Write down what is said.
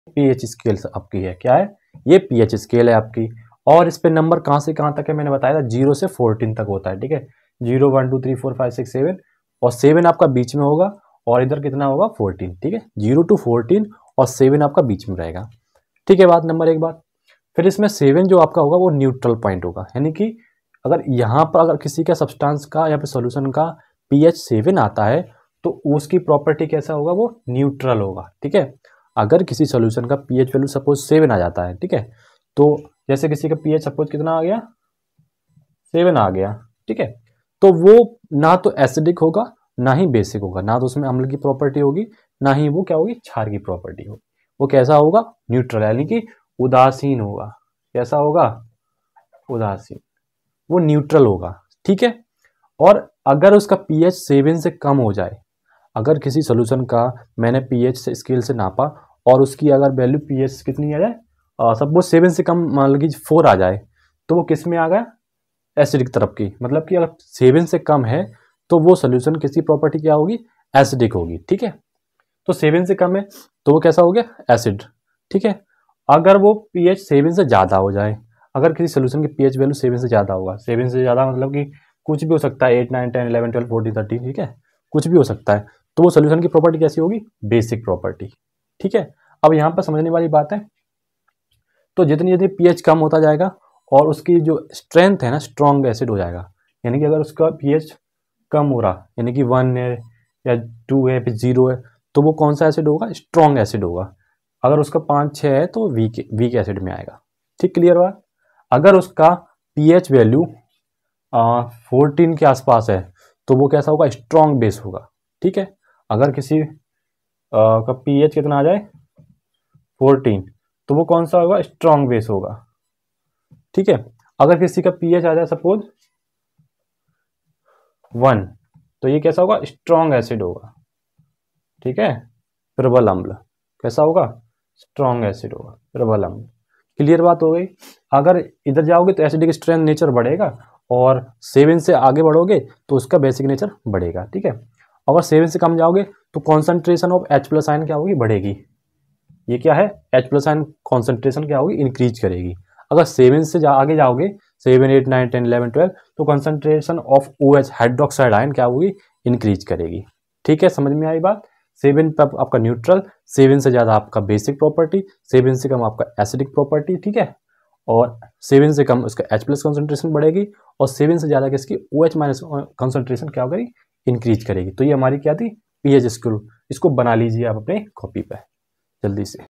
PH scale आपकी है, क्या है ये पीएच स्केल है आपकी। और इस पे नंबर कहाँ से कहाँ तक है मैंने बताया था, 0 से 14 तक होता है, ठीक है। 0 1 2 3 4 5 6 7 और 7 आपका बीच में होगा और इधर कितना होगा 14, ठीक है। 0 to 14 और 7 आपका बीच में रहेगा, ठीक है। बात नंबर 1 बात। फिर इसमें 7 जो आपका होगा वो न्यूट्रल पॉइंट होगा, यानी कि अगर यहाँ पर अगर किसी का सब्सटेंस का या फिर सोल्यूशन का पीएच 7 आता है तो उसकी प्रॉपर्टी कैसा होगा, वो न्यूट्रल होगा, ठीक है। अगर किसी सोल्यूशन का पीएच वैल्यू सपोज 7 आ जाता है, ठीक है, तो जैसे किसी का पीएच सपोज कितना आ गया 7 आ गया, ठीक है, तो वो ना तो एसिडिक होगा ना ही बेसिक होगा, ना तो उसमें अम्ल की प्रॉपर्टी होगी ना ही वो क्या होगी क्षार की प्रॉपर्टी होगी। वो कैसा होगा न्यूट्रल, यानी कि उदासीन होगा। कैसा होगा उदासीन, वो न्यूट्रल होगा, ठीक है। और अगर उसका पीएच 7 से कम हो जाए, अगर किसी सोल्यूशन का मैंने पीएच स्केल से नापा और उसकी अगर वैल्यू पीएच कितनी आ जाए, सपोज 7 से कम मान लीजिए 4 आ जाए, तो वो किस में आ गया एसिडिक तरफ की। मतलब कि अगर 7 से कम है तो वो सोल्यूशन किसी प्रॉपर्टी क्या होगी एसिडिक होगी, ठीक है। तो 7 से कम है तो वो कैसा हो गया एसिड, ठीक है। अगर वो पीएच 7 से ज़्यादा हो जाए, अगर किसी सोल्यूशन की पीएच वैल्यू 7 से ज़्यादा होगा, 7 से ज़्यादा मतलब कि कुछ भी हो सकता है, 8 9 10 11 12 14 13, ठीक है, कुछ भी हो सकता है, तो वो सोल्यूशन की प्रॉपर्टी कैसी होगी बेसिक प्रॉपर्टी, ठीक है। अब यहाँ पर समझने वाली बात है, तो जितनी जितनी पीएच कम होता जाएगा और उसकी जो स्ट्रेंथ है ना स्ट्रॉन्ग एसिड हो जाएगा। यानी कि अगर उसका पीएच कम हो रहा, यानी कि 1 है या 2 है फिर 0 है, तो वो कौन सा एसिड होगा स्ट्रॉन्ग एसिड होगा। अगर उसका 5 6 है तो वीक एसिड में आएगा, ठीक क्लियर हुआ। अगर उसका पीएच वैल्यू 14 के आसपास है तो वो कैसा होगा स्ट्रॉन्ग बेस होगा, ठीक है। अगर किसी का पीएच कितना आ जाए 14 तो वो कौन सा होगा स्ट्रॉन्ग बेस होगा, ठीक है। अगर किसी का पीएच आ जाए सपोज 1 तो ये कैसा होगा स्ट्रॉन्ग एसिड होगा, ठीक है। प्रबल अम्ल कैसा होगा स्ट्रॉन्ग एसिड होगा, प्रबल अम्ल। क्लियर बात हो गई। अगर इधर जाओगे तो एसिडिक स्ट्रेंथ नेचर बढ़ेगा और 7 से आगे बढ़ोगे तो उसका बेसिक नेचर बढ़ेगा, ठीक है। अगर 7 से कम जाओगे तो कॉन्सेंट्रेशन ऑफ H+ आयन क्या होगी बढ़ेगी। ये क्या है H+ आयन कॉन्सेंट्रेशन क्या होगी इंक्रीज करेगी। अगर 7 से आगे जाओगे 7 8 9 10 11 12 तो concentration of OH hydroxide ion क्या होगी इंक्रीज करेगी, ठीक है। समझ में आई बात। 7 पर आपका न्यूट्रल, 7 से ज़्यादा आपका बेसिक प्रॉपर्टी, 7 से कम आपका एसिडिक प्रॉपर्टी, ठीक है। और 7 से कम उसका H+ कॉन्सेंट्रेशन बढ़ेगी और 7 से ज़्यादा किसकी OH- कॉन्सेंट्रेशन क्या करेगी इंक्रीज करेगी। तो ये हमारी क्या थी पीएच स्केल। इसको बना लीजिए आप अपने कॉपी पे जल्दी से।